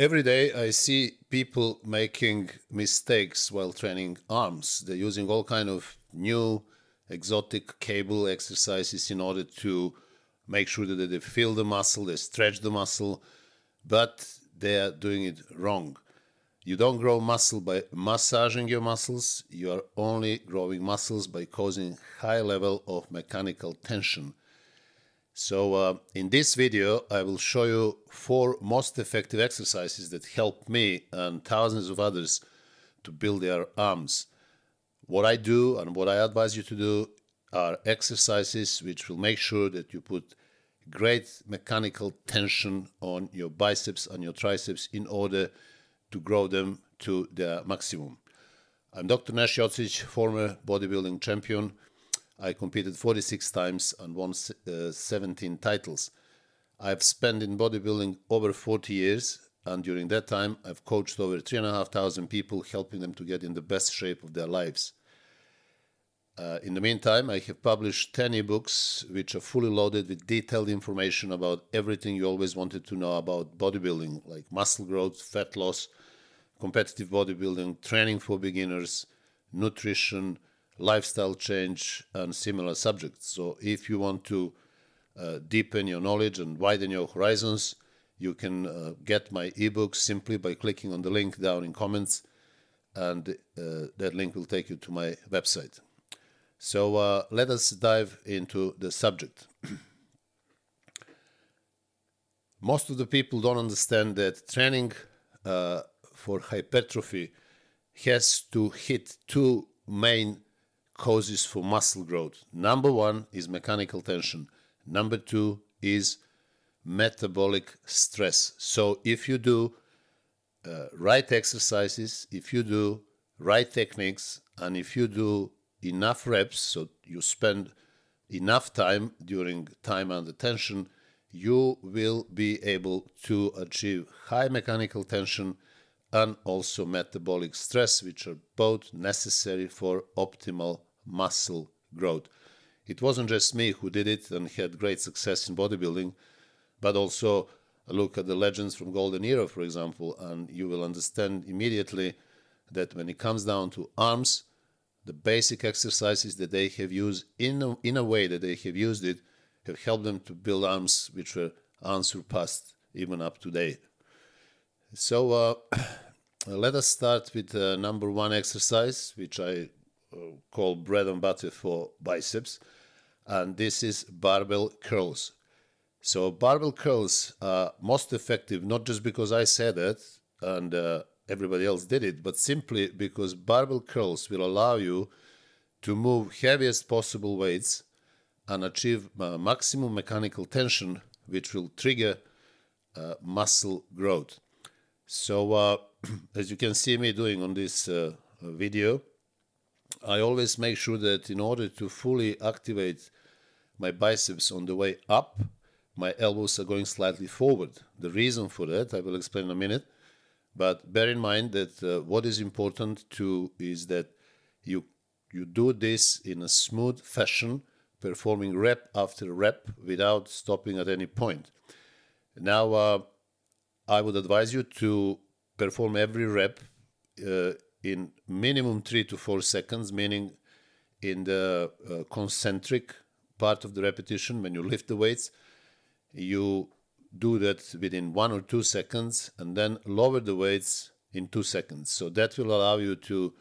Every day I see people making mistakes while training arms. They're using all kind of new exotic cable exercises in order to make sure that they feel the muscle, they stretch the muscle, but they are doing it wrong. You don't grow muscle by massaging your muscles. You are only growing muscles by causing high level of mechanical tension. So in this video, I will show you 4 most effective exercises that help me and thousands of others to build their arms. What I do and what I advise you to do are exercises which will make sure that you put great mechanical tension on your biceps and your triceps in order to grow them to their maximum. I'm Dr. Nash Jocic, former bodybuilding champion. I competed 46 times and won 17 titles. I've spent in bodybuilding over 40 years, and during that time I've coached over 3,500 people, helping them to get in the best shape of their lives. In the meantime, I have published 10 ebooks which are fully loaded with detailed information about everything you always wanted to know about bodybuilding, like muscle growth, fat loss, competitive bodybuilding, training for beginners, nutrition, lifestyle change, and similar subjects. So if you want to deepen your knowledge and widen your horizons, you can get my ebooks simply by clicking on the link down in comments, and that link will take you to my website. So let us dive into the subject. Most of the people don't understand that training for hypertrophy has to hit 2 main causes for muscle growth. Number 1 is mechanical tension. Number 2 is metabolic stress. So if you do right exercises, if you do right techniques, and if you do enough reps, so you spend enough time during time under tension, you will be able to achieve high mechanical tension and also metabolic stress, which are both necessary for optimal muscle growth. It wasn't just me who did it and had great success in bodybuilding, but also look at the legends from Golden Era, for example, and you will understand immediately that when it comes down to arms, the basic exercises that they have used in a way that they have used it have helped them to build arms which were unsurpassed even up to date. So let us start with number 1 exercise, which I call bread and butter for biceps, and this is barbell curls. So barbell curls are most effective, not just because I said it and everybody else did it, but simply because barbell curls will allow you to move heaviest possible weights and achieve maximum mechanical tension, which will trigger muscle growth. So as you can see me doing on this video, I always make sure that in order to fully activate my biceps on the way up, my elbows are going slightly forward. The reason for that I will explain in a minute, but bear in mind that what is important too is that you do this in a smooth fashion, performing rep after rep without stopping at any point. Now, I would advise you to perform every rep in minimum 3 to 4 seconds, meaning in the concentric part of the repetition, when you lift the weights, you do that within 1 or 2 seconds and then lower the weights in 2 seconds. So that will allow you to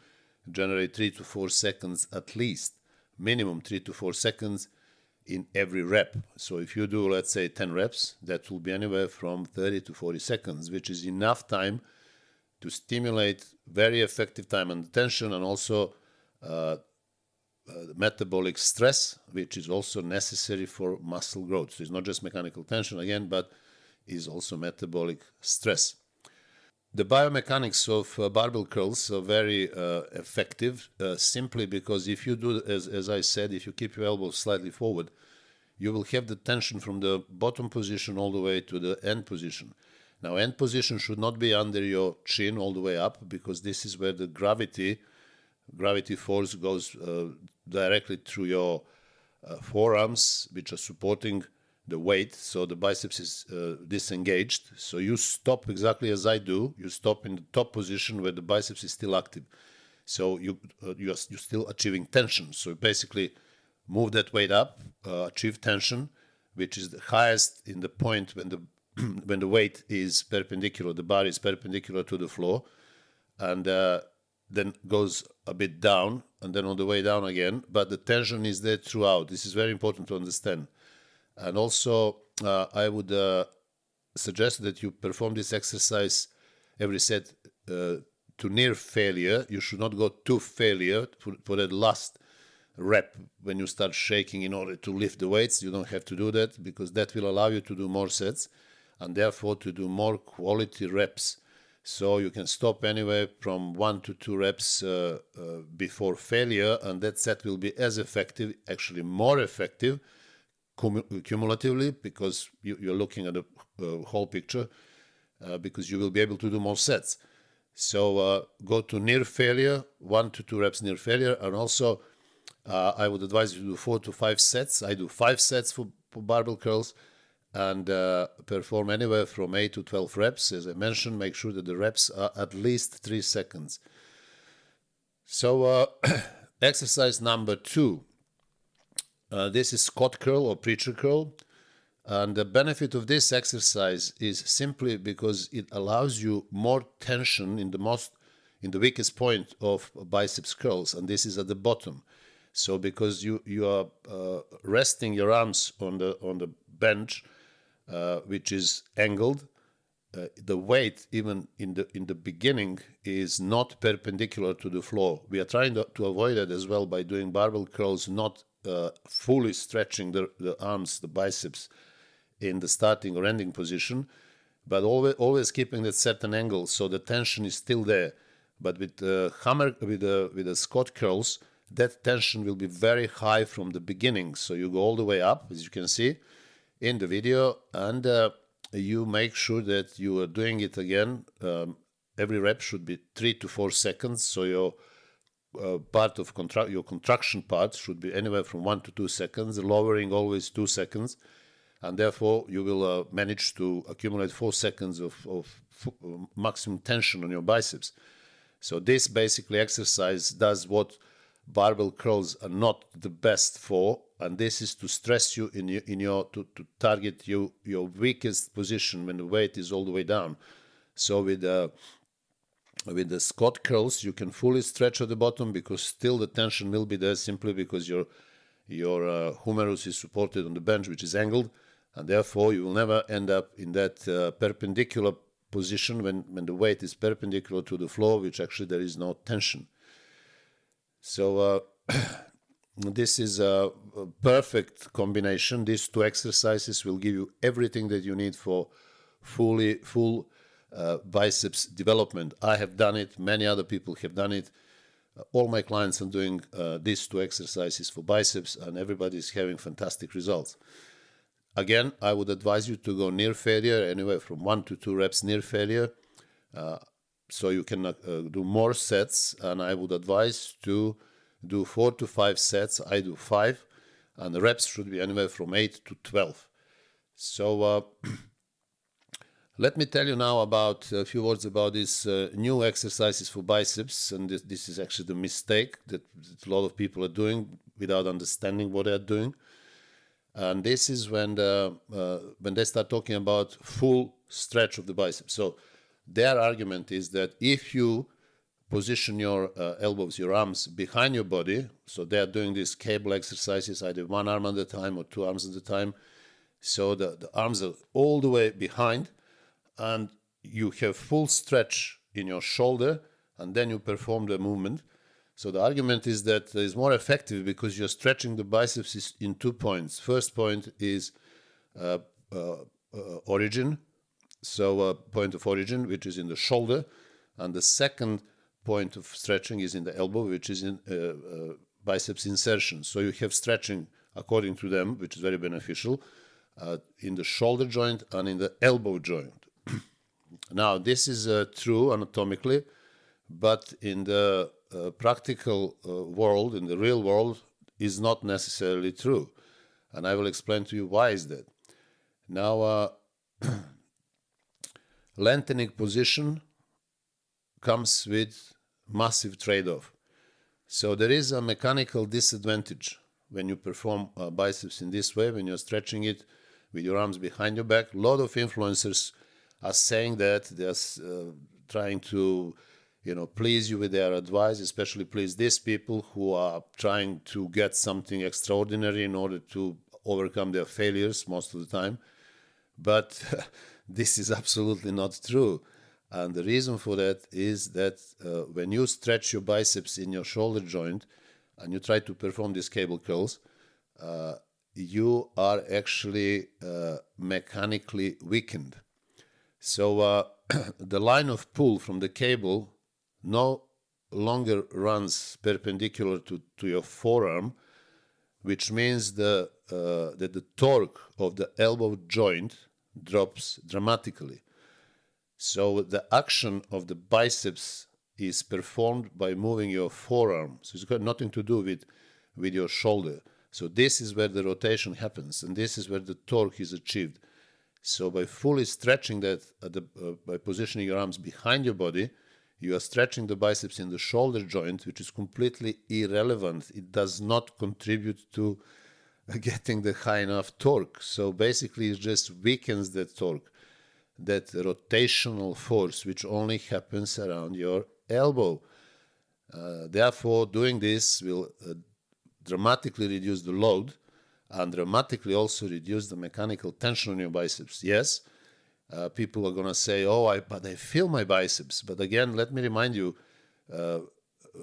generate 3 to 4 seconds at least, minimum 3 to 4 seconds in every rep. So if you do, let's say, 10 reps, that will be anywhere from 30 to 40 seconds, which is enough time to stimulate very effective time under tension and also metabolic stress, which is also necessary for muscle growth. So it's not just mechanical tension again, but is also metabolic stress. The biomechanics of barbell curls are very effective simply because if you do, as I said, if you keep your elbows slightly forward, you will have the tension from the bottom position all the way to the end position. Now, end position should not be under your chin all the way up, because this is where the gravity force goes directly through your forearms, which are supporting the weight, so the biceps is disengaged. So you stop exactly as I do. You stop in the top position where the biceps is still active. So you're still achieving tension. So basically move that weight up, achieve tension, which is the highest in the point when the when the weight is perpendicular, the bar is perpendicular to the floor, and then goes a bit down, and then on the way down again. But the tension is there throughout. This is very important to understand. And also, I would suggest that you perform this exercise every set to near failure. You should not go to failure for that last rep when you start shaking in order to lift the weights. You don't have to do that, because that will allow you to do more sets and therefore to do more quality reps. So you can stop anywhere from 1 to 2 reps before failure, and that set will be as effective, actually more effective cumulatively, because you're looking at the whole picture, because you will be able to do more sets. So go to near failure, 1 to 2 reps near failure, and also I would advise you to do 4 to 5 sets. I do 5 sets for barbell curls, and perform anywhere from 8 to 12 reps. As I mentioned, make sure that the reps are at least 3 seconds. So exercise number 2. This is Scott curl or preacher curl. And the benefit of this exercise is simply because it allows you more tension in the weakest point of biceps curls, and this is at the bottom. So because you are resting your arms on the bench, which is angled, the weight even in the beginning is not perpendicular to the floor. We are trying to avoid that as well by doing barbell curls, not fully stretching the arms, the biceps, in the starting or ending position, but always keeping that certain angle so the tension is still there. But with the Scott curls, that tension will be very high from the beginning. So you go all the way up, as you can see in the video, and you make sure that you are doing it again. Every rep should be 3 to 4 seconds. So your part of your contraction part should be anywhere from 1 to 2 seconds, lowering always 2 seconds. And therefore, you will manage to accumulate 4 seconds of maximum tension on your biceps. So this basically exercise does what barbell curls are not the best for, and this is to stress you to target your weakest position when the weight is all the way down. So with the Scott curls, you can fully stretch at the bottom, because still the tension will be there, simply because your humerus is supported on the bench, which is angled, and therefore you will never end up in that perpendicular position when the weight is perpendicular to the floor, which actually there is no tension. So this is a perfect combination. These 2 exercises will give you everything that you need for full biceps development. I have done it. Many other people have done it. All my clients are doing these 2 exercises for biceps, and everybody is having fantastic results. Again, I would advise you to go near failure, anywhere from 1 to 2 reps near failure, so you can do more sets. And I would advise to do 4 to 5 sets. I do 5, and the reps should be anywhere from 8 to 12. So let me tell you now about a few words about these new exercises for biceps. And this is actually the mistake that a lot of people are doing without understanding what they're doing. And this is when they start talking about full stretch of the biceps. So their argument is that if you position your elbows, your arms behind your body, so they are doing these cable exercises, either 1 arm at a time or 2 arms at a time. So the arms are all the way behind, and you have full stretch in your shoulder, and then you perform the movement. So the argument is that it's more effective because you're stretching the biceps in 2 points. First point is origin, so point of origin, which is in the shoulder, and the second point of stretching is in the elbow, which is in biceps insertion. So you have stretching, according to them, which is very beneficial, in the shoulder joint and in the elbow joint. Now, this is true anatomically, but in the practical world, in the real world, is not necessarily true. And I will explain to you why is that. Now, lengthening position comes with massive trade-off. So there is a mechanical disadvantage when you perform biceps in this way, when you're stretching it with your arms behind your back. A lot of influencers are saying that they're trying to, please you with their advice, especially please these people who are trying to get something extraordinary in order to overcome their failures most of the time. But this is absolutely not true. And the reason for that is that when you stretch your biceps in your shoulder joint and you try to perform these cable curls, you are actually mechanically weakened. So the line of pull from the cable no longer runs perpendicular to your forearm, which means that the torque of the elbow joint drops dramatically. So the action of the biceps is performed by moving your forearm. So it's got nothing to do with your shoulder. So this is where the rotation happens, and this is where the torque is achieved. So by fully stretching that, by positioning your arms behind your body, you are stretching the biceps in the shoulder joint, which is completely irrelevant. It does not contribute to getting the high enough torque. So basically it just weakens that torque, that rotational force, which only happens around your elbow. Therefore, doing this will dramatically reduce the load and dramatically also reduce the mechanical tension on your biceps. Yes, people are going to say, but I feel my biceps. But again, let me remind you,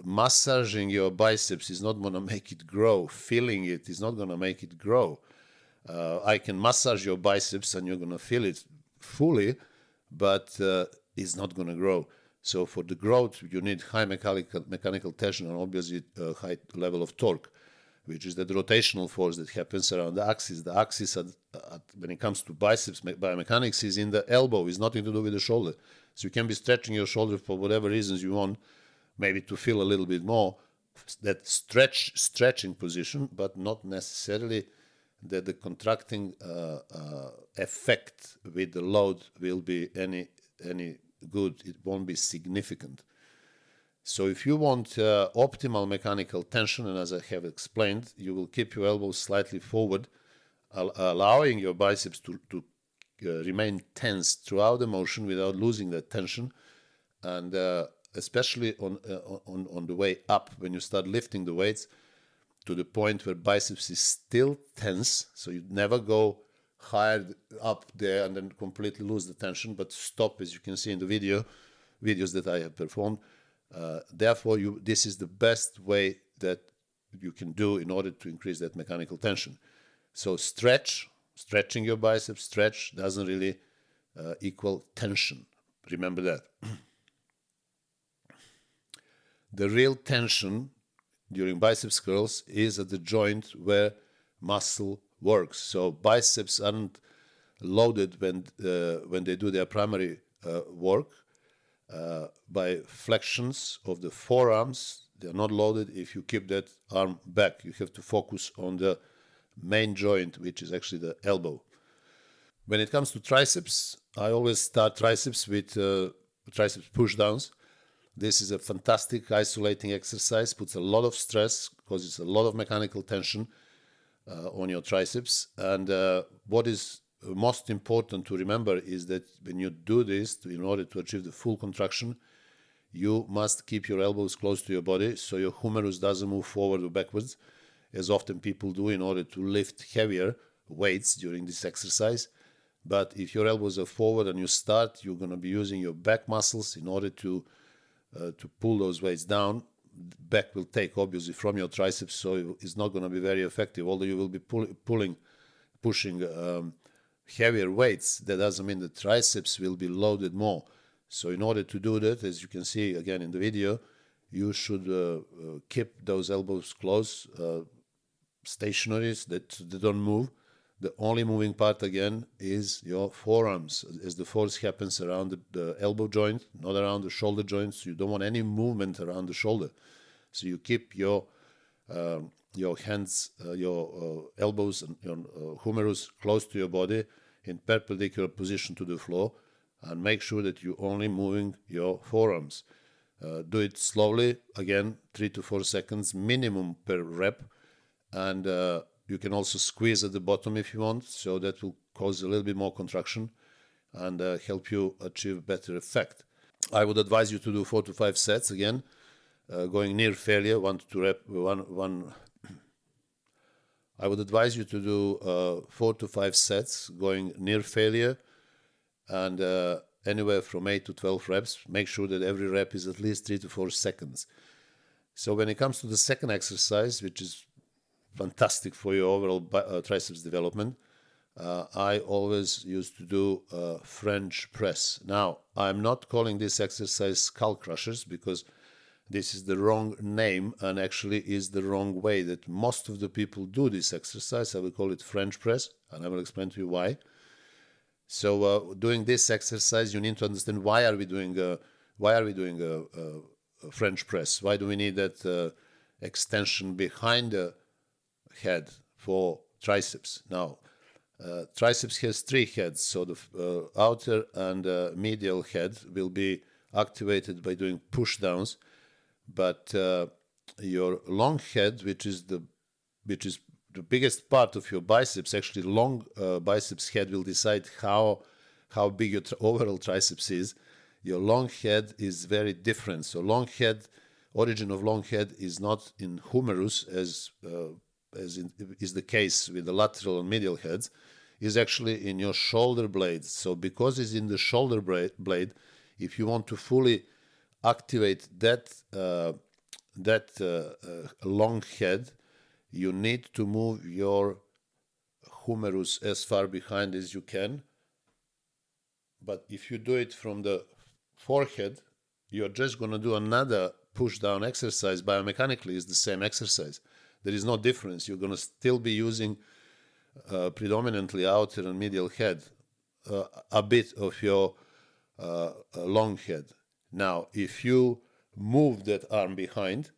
massaging your biceps is not going to make it grow. Feeling it is not going to make it grow. I can massage your biceps and you're going to feel it fully, but it's not going to grow. So for the growth, you need high mechanical tension and obviously a high level of torque, which is the rotational force that happens around the axis. The axis, when it comes to biceps biomechanics, is in the elbow. It's nothing to do with the shoulder. So you can be stretching your shoulder for whatever reasons you want, maybe to feel a little bit more, that stretching position, but not necessarily that the contracting effect with the load will be any good. It won't be significant. So if you want optimal mechanical tension, and as I have explained, you will keep your elbows slightly forward, allowing your biceps to remain tense throughout the motion without losing that tension. And especially on the way up, when you start lifting the weights to the point where biceps is still tense, so you never go higher up there and then completely lose the tension, but stop, as you can see in the videos that I have performed. Therefore, this is the best way that you can do in order to increase that mechanical tension. So stretching your biceps, stretch doesn't really equal tension. Remember that. The real tension during biceps curls is at the joint where muscle works. So biceps aren't loaded when they do their primary work. By flexions of the forearms, they're not loaded if you keep that arm back. You have to focus on the main joint, which is actually the elbow. When it comes to triceps, I always start triceps with triceps pushdowns. This is a fantastic isolating exercise, puts a lot of stress, causes a lot of mechanical tension on your triceps. And what is most important to remember is that when you do this, in order to achieve the full contraction, you must keep your elbows close to your body so your humerus doesn't move forward or backwards, as often people do in order to lift heavier weights during this exercise. But if your elbows are forward and you start, you're going to be using your back muscles in order to pull those weights down. Back will take obviously from your triceps, so it's not going to be very effective. Although you will be pushing heavier weights, that doesn't mean the triceps will be loaded more. So in order to do that, as you can see again in the video, you should keep those elbows close, stationary, that they don't move. The only moving part again is your forearms, as the force happens around the elbow joint, not around the shoulder joint. So you don't want any movement around the shoulder. So you keep your hands, your elbows and your humerus close to your body in perpendicular position to the floor, and make sure that you're only moving your forearms. Do it slowly, again, 3 to 4 seconds minimum per rep, and you can also squeeze at the bottom if you want, so that will cause a little bit more contraction and help you achieve better effect. I would advise you to do 4 to 5 sets, again, going near failure, 1 to 2 rep, I would advise you to do 4 to 5 sets going near failure, and anywhere from 8 to 12 reps. Make sure that every rep is at least 3 to 4 seconds. So when it comes to the second exercise, which is fantastic for your overall triceps development, I always used to do French press. Now, I'm not calling this exercise skull crushers, because this is the wrong name and actually is the wrong way that most of the people do this exercise. I will call it French press, and I will explain to you why. So doing this exercise, you need to understand why are we doing a French press? Why do we need that extension behind the head for triceps? Now, triceps has 3 heads, so the outer and medial head will be activated by doing pushdowns, but your long head, which is the biggest part of your biceps, actually long biceps head will decide how big your overall triceps is. Your long head is very different. So origin of long head is not in humerus as is the case with the lateral and medial heads, is actually in your shoulder blade. So because it's in the shoulder blade, if you want to fully activate that long head, you need to move your humerus as far behind as you can. But if you do it from the forehead, you're just going to do another push down exercise. Biomechanically, it's the same exercise. There is no difference. You're going to still be using predominantly outer and medial head, a bit of your long head. Now, if you move that arm behind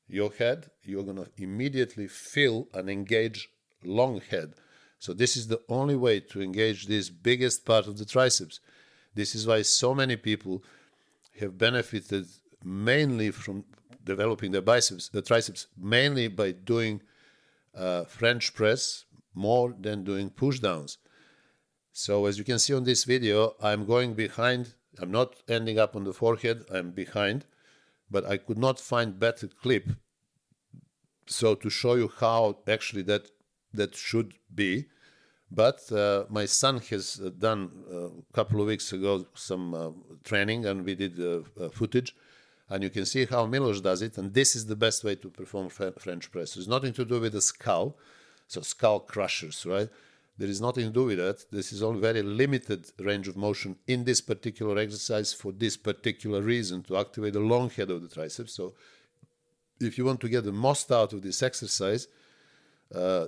your head, you're going to immediately feel and engage long head. So this is the only way to engage this biggest part of the triceps. This is why so many people have benefited mainly from developing their triceps, mainly by doing French press more than doing push downs. So as you can see on this video, I'm going behind. I'm not ending up on the forehead, I'm behind, but I could not find better clip. So to show you how actually that should be. But my son has done a couple of weeks ago some training, and we did footage, and you can see how Milos does it, and this is the best way to perform French press. It's nothing to do with the skull, so skull crushers, right? There is nothing to do with that. This is only very limited range of motion in this particular exercise for this particular reason, to activate the long head of the triceps. So if you want to get the most out of this exercise,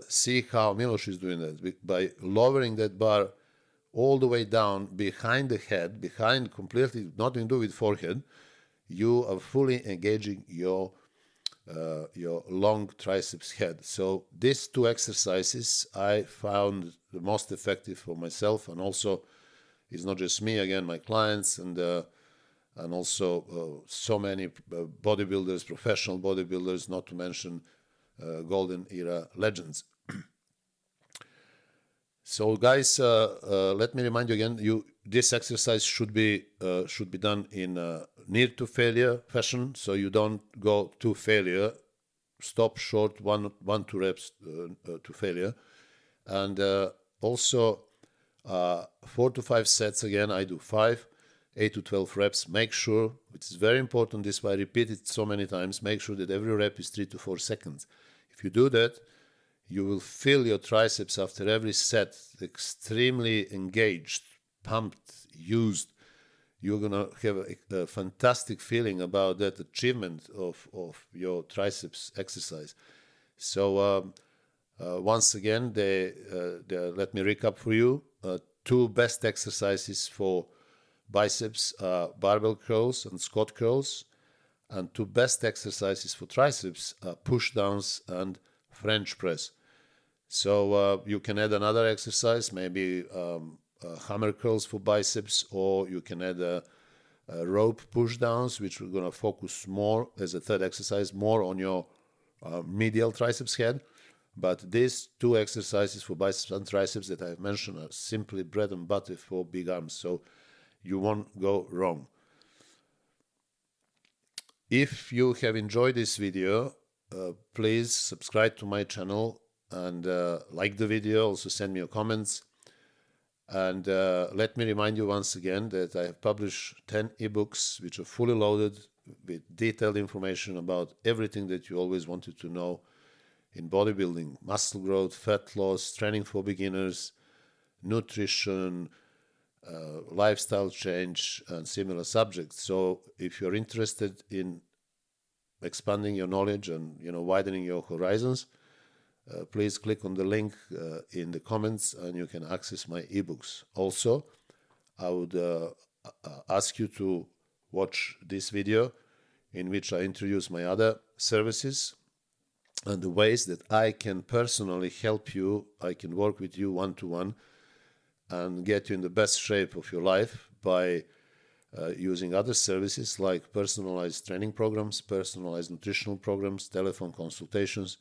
see how Milos is doing that. By lowering that bar all the way down behind the head, behind completely, nothing to do with forehead, you are fully engaging your long triceps head. So these 2 exercises I found the most effective for myself, and also it's not just me, again, my clients, and also so many bodybuilders, professional bodybuilders, not to mention golden era legends. So guys, let me remind you again, this exercise should be done in near to failure fashion, so you don't go to failure, stop short 1 2 reps to failure. And also 4 to 5 sets, again I do 5, 8 to 12 reps. Make sure, which is very important, this is why I repeat it so many times, make sure that every rep is 3 to 4 seconds. If you do that, you will feel your triceps after every set extremely engaged, pumped, used. You're going to have a fantastic feeling about that achievement of your triceps exercise. So once again, let me recap for you. 2 best exercises for biceps are barbell curls and squat curls, and 2 best exercises for triceps are push downs and French press. So you can add another exercise, maybe hammer curls for biceps, or you can add rope pushdowns, which we're going to focus more as a third exercise, more on your medial triceps head. But these two exercises for biceps and triceps that I've mentioned are simply bread and butter for big arms, so you won't go wrong. If you have enjoyed this video, please subscribe to my channel and like the video. Also send me your comments. And let me remind you once again that I have published 10 ebooks which are fully loaded with detailed information about everything that you always wanted to know in bodybuilding: muscle growth, fat loss, training for beginners, nutrition, lifestyle change, and similar subjects. So if you're interested in expanding your knowledge and widening your horizons, please click on the link in the comments and you can access my ebooks. Also, I would ask you to watch this video in which I introduce my other services and the ways that I can personally help you. I can work with you one-to-one and get you in the best shape of your life by using other services like personalized training programs, personalized nutritional programs, telephone consultations,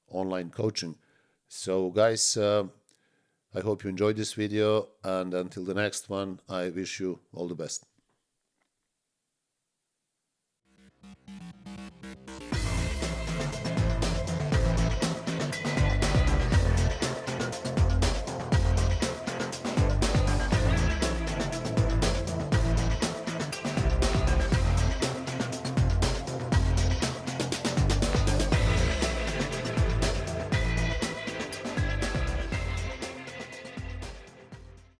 online coaching. So guys, I hope you enjoyed this video, and until the next one, I wish you all the best.